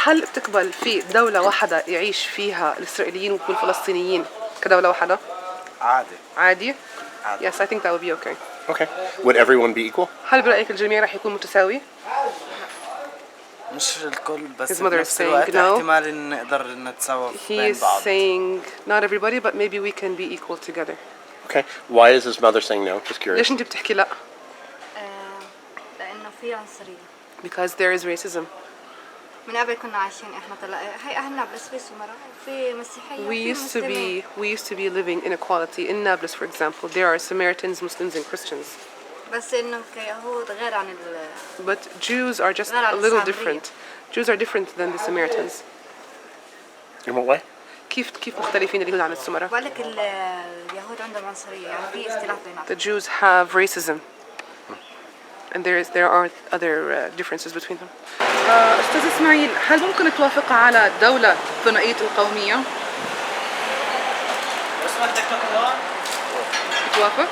هل بتقبل في دولة واحدة يعيش فيها الإسرائيليين والفلسطينيين كدولة واحدة؟ عادي. عادي؟ Yes, I think that would be okay. Okay. Would everyone be equal? هل برأيك الجميع رح يكون متساوي؟ مش الكل بس His mother is بنفس saying الوقت no. احتمال إن نقدر نتساوى He بين is بعض. saying not everybody, but maybe we can be equal together. Okay. Why is his mother saying no? Just curious. ليش أنت بتحكي لا؟ لأنه في عنصرية. Because there is racism. من قبل كنا عايشين إحنا هي أهلنا بس في سمرة وفي مسيحية وفي مسلمين. We used to be living in equality in Nablus, for example. There are Samaritans, Muslims, and Christians. بس إنه كيهود غير عن But Jews are just a little different. Jews are different than the Samaritans. In what way? كيف مختلفين اليهود عن السمرة؟ بقول لك اليهود عندهم عنصرية يعني في اختلاف بيناتهم. The Jews have racism. And there are other differences between them. أستاذ إسماعيل، هل ممكن توافق على دولة ثنائية القومية؟ توافق؟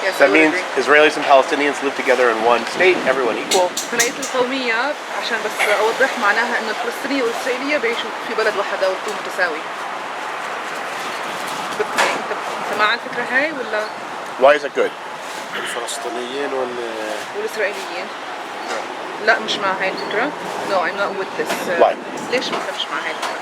Yes, That means Israelis and Palestinians live together in one state, everyone equal. ثنائية القومية عشان بس أوضح معناها إنه الفلسطينية والإسرائيلية بيعيشوا في بلد واحدة ويكون متساوي. أنت مع الفكرة هاي ولا؟ Why is it good? الفلسطينيين والإسرائيليين؟ لا مش مع هاي الفكرة. No, I'm not with this. Why? ليش ما مش مع هاي الفكرة؟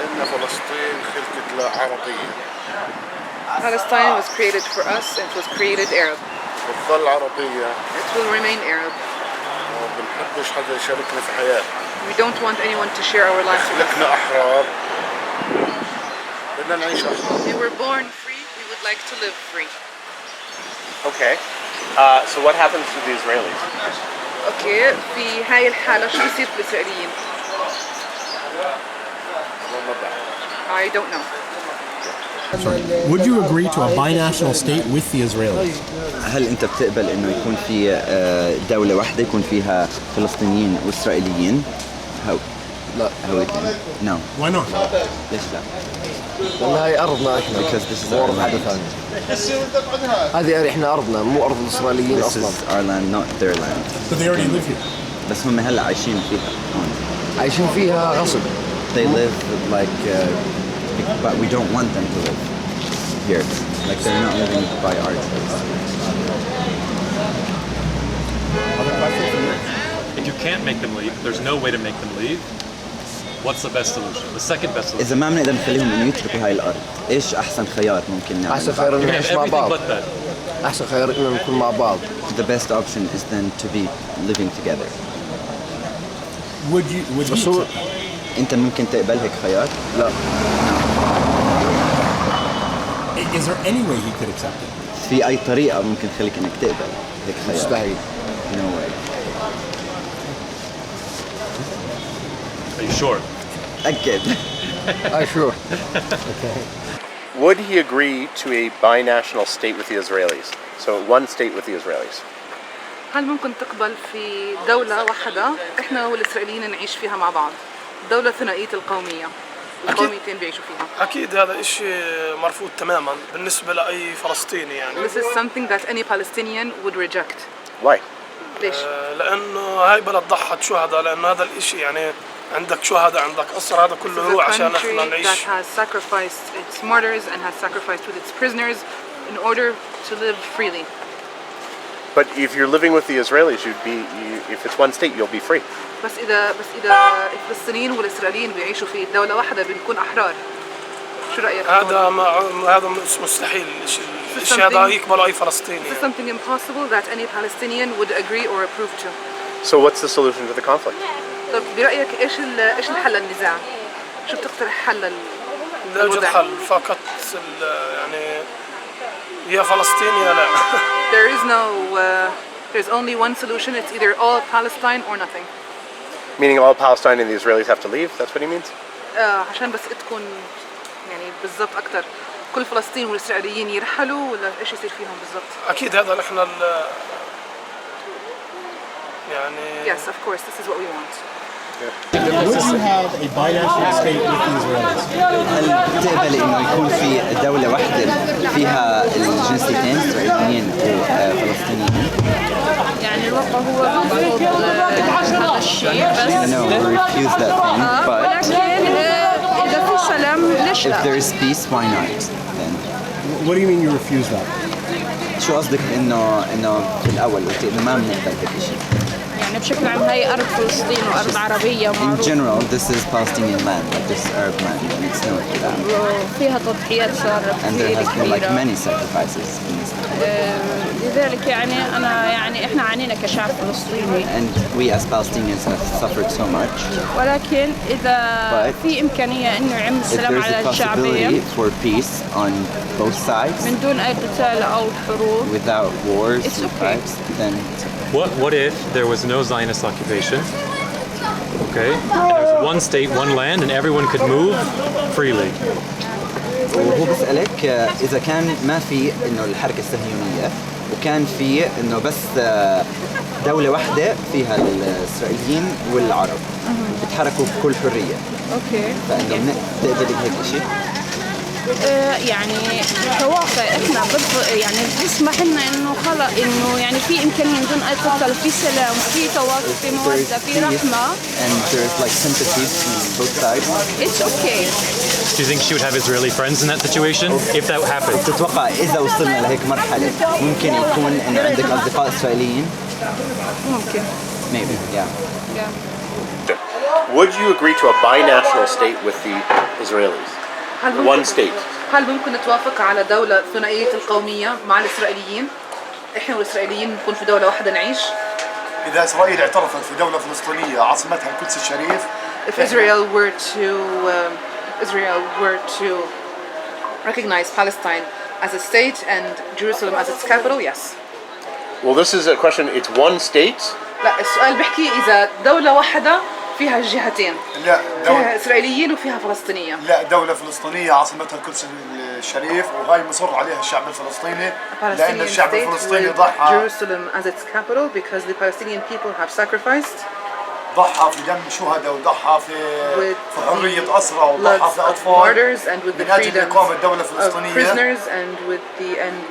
إن فلسطين خلقت لعربية. Palestine was created for us and it was created Arab. بتظل عربية. It will remain Arab. وما بنحبش حدا يشاركنا في حياتنا. We don't want anyone to share our lives with us. خلقنا أحرار. بدنا نعيش أحرار. We were born free. We would like to live free. Okay. So what happens to the Israelis? Okay. في هاي الحالة شو بيصير بالإسرائيليين؟ I don't know. Would you agree to a binational state with the Israelis? هل أنت بتقبل إنه يكون في دولة واحدة يكون فيها فلسطينيين وإسرائيليين؟ لا. No. Why not? ليش لا؟ لأن هاي أرضنا إحنا. Because this is مو our أرض حدا land. ثاني. هذه إحنا أرضنا مو أرض الإسرائيليين This أصلاً. is our land, not their land. But they already live here. بس هم هلا عايشين فيها هون. عايشين فيها غصب. They live like, but we don't want them to live here. Like they're not living by our choice. If you can't make them leave, there's no way to make them leave. What's the best solution? The second best solution. إذا ما بنقدر نخليهم إنه يتركوا هاي الأرض، إيش أحسن خيار ممكن نعمل؟ أحسن خيار إنه نعيش مع بعض. أحسن خيار إنه نكون مع بعض. The best option is then to be living together. Would you? أنت ممكن تقبل هيك خيار؟ لا. Is there any way he could accept it? في أي طريقة ممكن تخليك إنك تقبل هيك خيار؟ مستحيل. No way. Are you sure? أكيد. Sure. Okay. Would he agree to a binational state with the Israelis? So one state with the Israelis. هل ممكن تقبل في دولة واحدة إحنا والإسرائيليين نعيش فيها مع بعض؟ دولة ثنائية القومية. القوميتين بيعيشوا فيها. أكيد هذا إشي مرفوض تماماً بالنسبة لأي فلسطيني يعني. This is something that any Palestinian would reject. Why? ليش؟ لأنه هاي بلد ضحت شهداء لأنه هذا الإشي يعني عندك شهداء عندك أسر هذا كله هو عشان إحنا نعيش. That has sacrificed its martyrs and has sacrificed with its prisoners in order to live freely. But if you're living with the Israelis, if it's one state, you'll be free. بس إذا الفلسطينيين والإسرائيليين بيعيشوا في دولة واحدة بنكون أحرار. شو رأيك؟ هذا مستحيل الشيء هذا يقبله أي فلسطيني. This is something impossible that any Palestinian would agree or approve to. So what's the solution to the conflict? طب برأيك إيش الحل للنزاع؟ شو بتقترح حل لا يوجد حل فقط يعني هي فلسطين يا لا. There's only one solution. It's either all Palestine or nothing. Meaning all Palestine and the Israelis have to leave? That's what he means? عشان بس تكون يعني بالضبط أكتر. كل فلسطين والإسرائيليين يرحلوا ولا إيش يصير فيهم بالضبط؟ أكيد هذا نحن يعني. Yes, of course. This is what we want. Would you have a binational state with the Israelis? هل تقبل إنه يكون في دولة واحدة فيها الجنسيتين إسرائيليين وفلسطينيين؟ يعني الواقع هو هذا الشيء هالشيء بس No, we refuse that thing. But ولكن إذا في سلام ليش if لا؟ there is peace, why not? Then. What do you mean you refuse that? شو قصدك إنه في الأول قلت إنه ما بنقبل هيك شيء؟ يعني بشكل عام هي أرض فلسطين وأرض عربية In معروفة. general, this is Palestinian land, like this Arab land, and it's known for that. وفيها تضحيات صارت And there كثير has been like كبيرة. many sacrifices in this land. لذلك يعني إحنا عانينا كشعب فلسطيني. And we as Palestinians have suffered so much. ولكن إذا But في إمكانية إنه يعم If السلام there's على a الشعبية possibility for peace on both sides, من دون أي قتال أو حروب. without wars It's and okay. fights, then it's okay. What if there was no Zionist occupation? Okay, and there was one state, one land, and everyone could move freely. وهو بسألك إذا كان ما في إنه الحركة الصهيونية وكان في إنه بس دولة واحدة فيها الإسرائيليين والعرب بيتحركوا بكل حرية. أوكي. فإنه بتقبلي بهيك شيء؟ يعني كواقع احنا يعني بيسمح لنا انه انه يعني في امكانيه من دون اي قتال، في سلام، في تواصل، في موده، في رحمه. And there's like sympathy from both sides. It's okay. Do you think she would have Israeli friends in that situation if that happened? تتوقع إذا وصلنا لهيك مرحلة ممكن يكون إنه عندك أصدقاء إسرائيليين؟ ممكن. Maybe, yeah. Would you agree to a binational state with the Israelis? One state. هل ممكن نتوافق على دولة ثنائية القومية مع الإسرائيليين؟ إحنا والإسرائيليين نكون في دولة واحدة نعيش؟ إذا إسرائيل اعترفت في دولة فلسطينية عاصمتها القدس الشريف. If Israel were to recognize Palestine as a state and Jerusalem as its capital, yes. Well, this is a question. It's one state. لا السؤال بيحكي إذا دولة واحدة فيها الجهتين. لا فيها إسرائيليين وفيها فلسطينيين. لا دولة فلسطينية عاصمتها القدس الشريف وهاي مصر عليها الشعب الفلسطيني لأن الشعب الفلسطيني ضحى. Jerusalem as its capital because the Palestinian people have sacrificed. ضحى في دم شهداء وضحى في حرية أسرى وضحى في أطفال من أجل إقامة دولة فلسطينية. Prisoners and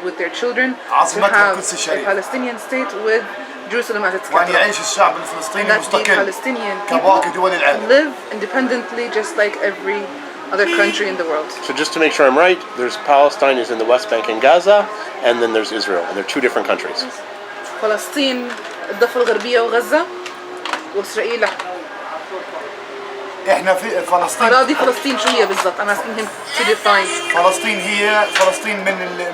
with their children to have a Palestinian state with Jerusalem as its capital. وأن يعيش الشعب الفلسطيني مستقل كباقي دول العالم. Live independently just like every other country in the world. So just to make sure I'm right, there's Palestine is in the West Bank and Gaza, and then there's Israel, and they're two different countries. فلسطين الضفة الغربية وغزة وإسرائيل. إحنا في فلسطين. أراضي فلسطين شو هي بالضبط؟ I'm asking him to define. فلسطين هي فلسطين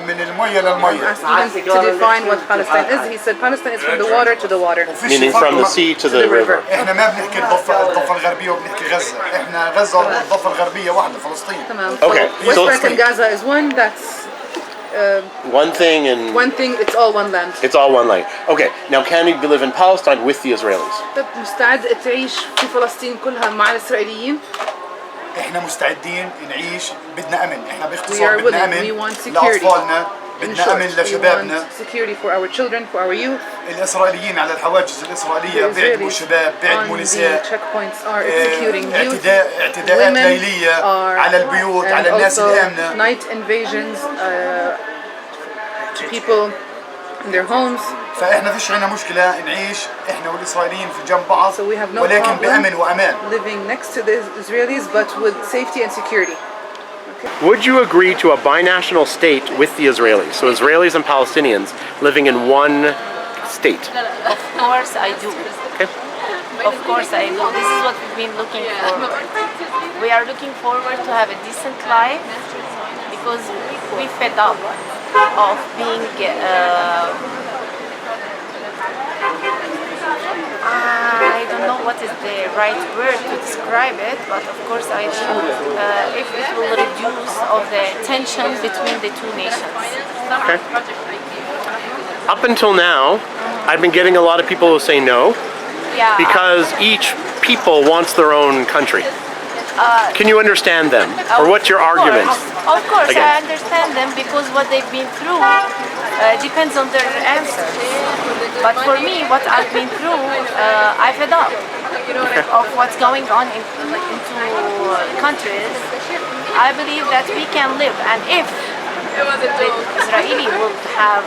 من المية للمية. I'm asking him to define what Palestine is. He said Palestine is from the water to the water. Meaning from the sea to the river. إحنا ما بنحكي الضفة الغربية وبنحكي غزة. إحنا غزة والضفة الغربية واحدة فلسطين. تمام. Okay. West Bank and Gaza is one. That's one thing and one thing. It's all one land. It's all one land. Okay. Now, can we live in Palestine with the Israelis? طب مستعد تعيش في فلسطين كلها مع الإسرائيليين؟ إحنا مستعدين نعيش بدنا أمن. إحنا باختصار بدنا أمن لأطفالنا. بدنا أمن لشبابنا. Security for our children, for our youth. الإسرائيليين على الحواجز الإسرائيلية بيعدموا شباب، بيعدموا نساء. Checkpoints are executing youth. اعتداءات ليلية على البيوت، على الناس الآمنة. Night invasions to people in their homes. فإحنا فيش عنا مشكلة نعيش إحنا والإسرائيليين في جنب بعض So we have no ولكن problem بأمن وأمان. living next to the Israelis but with safety and security. Would you agree to a binational state with the Israelis? So Israelis and Palestinians living in one state? Of course I do. Okay. Of course I do. This is what we've been looking for. We are looking forward to have a decent life because we fed up of being I don't know what is the right word to describe it, but of course I should if it will reduce of the tension between the two nations. Okay. Up until now, I've been getting a lot of people who say no, because each people wants their own country. Can you understand them, or what's your argument? Of course, I understand them because what they've been through depends on their answers. But for me, what I've been through, I fed up of what's going on into countries. I believe that we can live, and if the Israeli would have,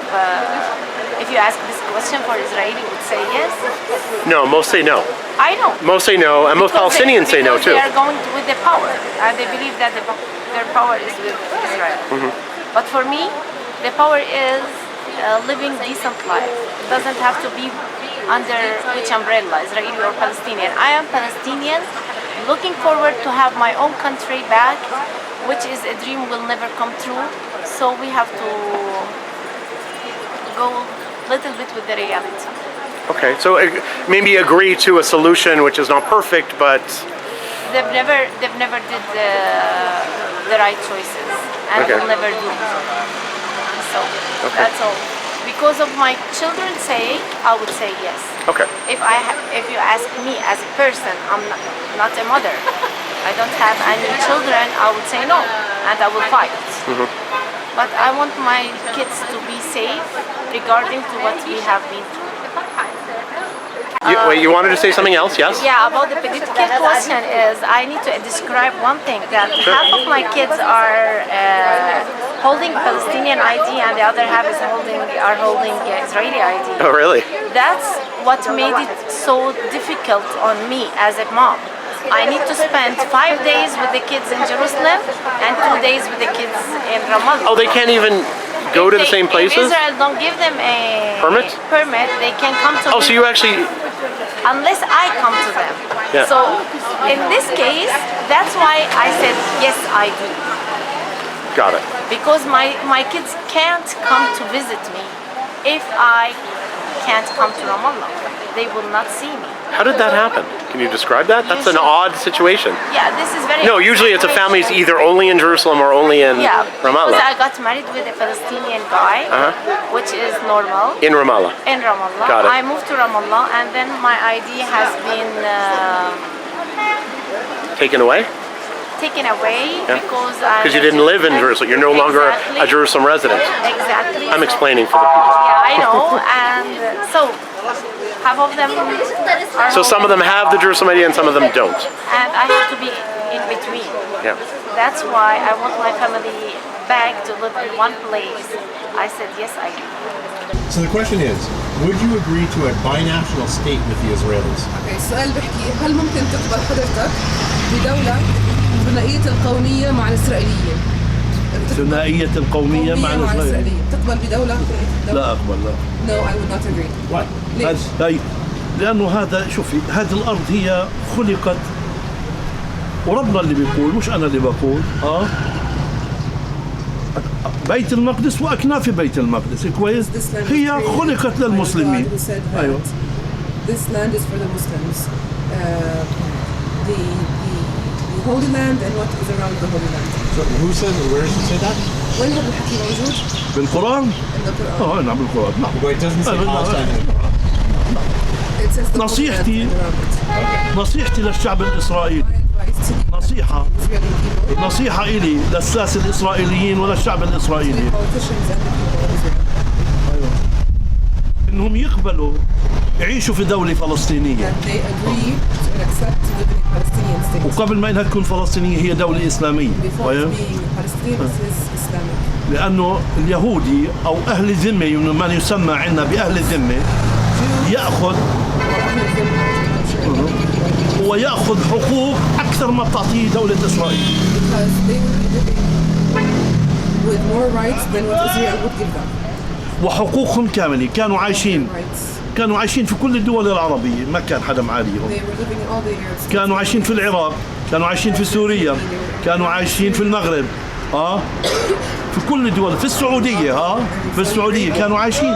if you ask this question for Israeli, would say yes. No, most say no. I know. Most say no, and most Palestinians say no too. They are going with the power, and they believe that their power is with Israel. But for me, the power is living decent life. It doesn't have to be under which umbrella, Israeli or Palestinian. I am Palestinian, looking forward to have my own country back, which is a dream will never come true. So we have to go a little bit with the reality. Okay, so maybe agree to a solution which is not perfect, but they've never did the right choices, and will never do. So that's all. Because of my children's sake, I would say yes. Okay. If you ask me as a person, I'm not a mother. I don't have any children. I would say no, and I will fight. But I want my kids to be safe, regarding to what we have been through. Wait, you wanted to say something else? Yes? Yeah, about the political question is, I need to describe one thing, that half of my kids are holding Palestinian ID and the other half are holding Israeli ID. Oh, really? That's what made it so difficult on me as a mom. I need to spend 5 days with the kids in Jerusalem and 2 days with the kids in Ramallah. Oh, they can't even go to the same places? If Israel don't give them a permit, they can come to Oh, so you actually... Unless I come to them. Yeah. So in this case, that's why I said, yes, I do. Got it. Because my kids can't come to visit me if I can't come to Ramallah. They will not see me. How did that happen? Can you describe that? That's an odd situation. Yeah, this is very... No, usually it's a family is either only in Jerusalem or only in Ramallah. Because I got married with a Palestinian guy, which is normal. In Ramallah? In Ramallah. Got it. I moved to Ramallah, and then my ID has been... taken away? Taken away because you didn't live in Jerusalem. You're no longer a Jerusalem resident. Exactly. I'm explaining for the people. Yeah, I know. And so half of them are... So some of them have the Jerusalem ID and some of them don't. And I have to be in between. Yeah. That's why I want my family back to live in one place. I said, yes, I do. So the question is, would you agree to a binational state with the Israelis? Okay, السؤال بحكي هل ممكن تقبل حضرتك بدولة ثنائية القومية مع الإسرائيليين؟ ثنائية القومية مع الإسرائيليين. تقبل بدولة؟ لا أقبل لا. No, I would not agree. Why? ليش؟ لأنه هذا شوفي هذه الأرض هي خلقت وربنا اللي بيقول مش أنا اللي بقول بيت المقدس وأكناف بيت المقدس كويس هي خلقت للمسلمين. أيوة. This land is for the Muslims. The Holy Land and what is around the Holy Land. So who says and where does it say that? وين هذا الحكي موجود؟ بالقرآن؟ In the Quran. نعم بالقرآن. نعم. But it doesn't say Palestine in the Quran. It says the نصيحتي للشعب الإسرائيلي نصيحة إلي للساسة الإسرائيليين وللشعب الإسرائيلي إنهم يقبلوا يعيشوا في دولة فلسطينية وقبل ما إنها تكون فلسطينية هي دولة إسلامية لأنه اليهودي أو أهل الذمة من يسمى عندنا بأهل الذمة يأخذ ويأخذ حقوق أكثر ما تعطيه دولة إسرائيل. وحقوقهم كاملة كانوا عايشين في كل الدول العربية ما كان حدا معاليهم. كانوا عايشين في العراق، كانوا عايشين في سوريا، كانوا عايشين في المغرب، في كل الدول، في السعودية، في السعودية كانوا عايشين.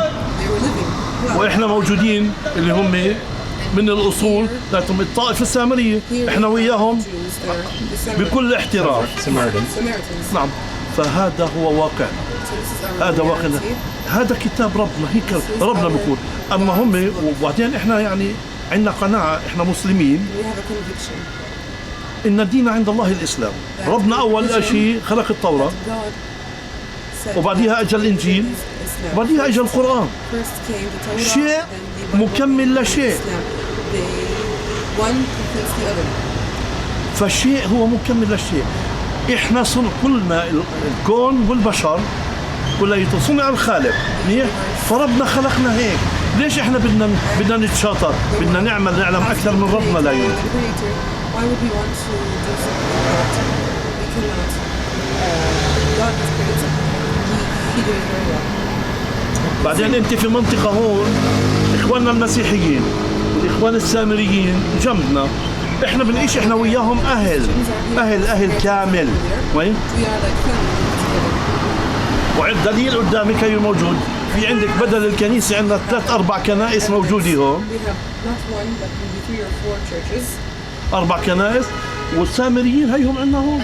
وإحنا موجودين اللي هم من الأصول ذاتهم الطائفة السامرية إحنا وياهم بكل احترام. نعم فهذا هو واقع هذا واقعنا هذا كتاب ربنا هيك ربنا بيقول أما هم وبعدين إحنا يعني عندنا قناعة إحنا مسلمين إن الدين عند الله الإسلام. ربنا أول شيء خلق التوراة وبعديها أجى الإنجيل وبعديها أجى القرآن شيء مكمل لشيء فالشيء هو مكمل للشيء. إحنا كلنا الكون والبشر كليته صنع الخالق فربنا خلقنا هيك ليش احنا بدنا نتشاطر؟ بدنا نعلم اكثر من ربنا لا يمكن. Why would we want to do something that we cannot? God has created something. He did it very well. بعدين انت في منطقة هون اخواننا المسيحيين والاخوان السامريين جنبنا، احنا بنعيش احنا وياهم اهل كامل. وين؟ وعند دليل قدامك هي موجود، في عندك بدل الكنيسة عندنا 3-4 كنائس موجودة هون. 4 كنائس، والسامريين هيهم عندنا هون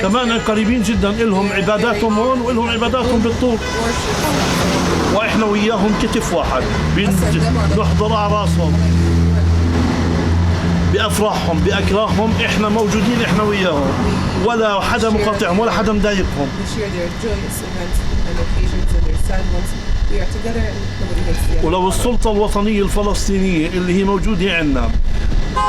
كمان قريبين جدا، إلهم عباداتهم هون وإلهم عباداتهم بالطور، واحنا وياهم كتف واحد، نحضر اعراسهم بافراحهم باكراههم، احنا موجودين احنا وياهم، ولا حدا مقاطعهم ولا حدا مضايقهم. ولو السلطة الوطنية الفلسطينية اللي هي موجودة عندنا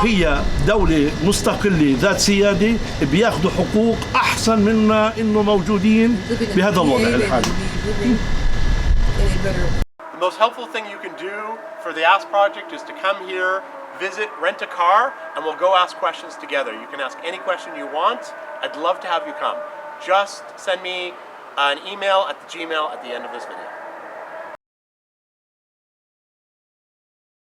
هي دولة مستقلة ذات سيادة، بياخذوا حقوق أحسن منا إنه موجودين بهذا الوضع الحالي. The most helpful thing you can do for the Ask Project is to come here, visit, rent a car, and we'll go ask questions together. You can ask any question you want. I'd love to have you come. Just send me an email at the Gmail at the end of this video.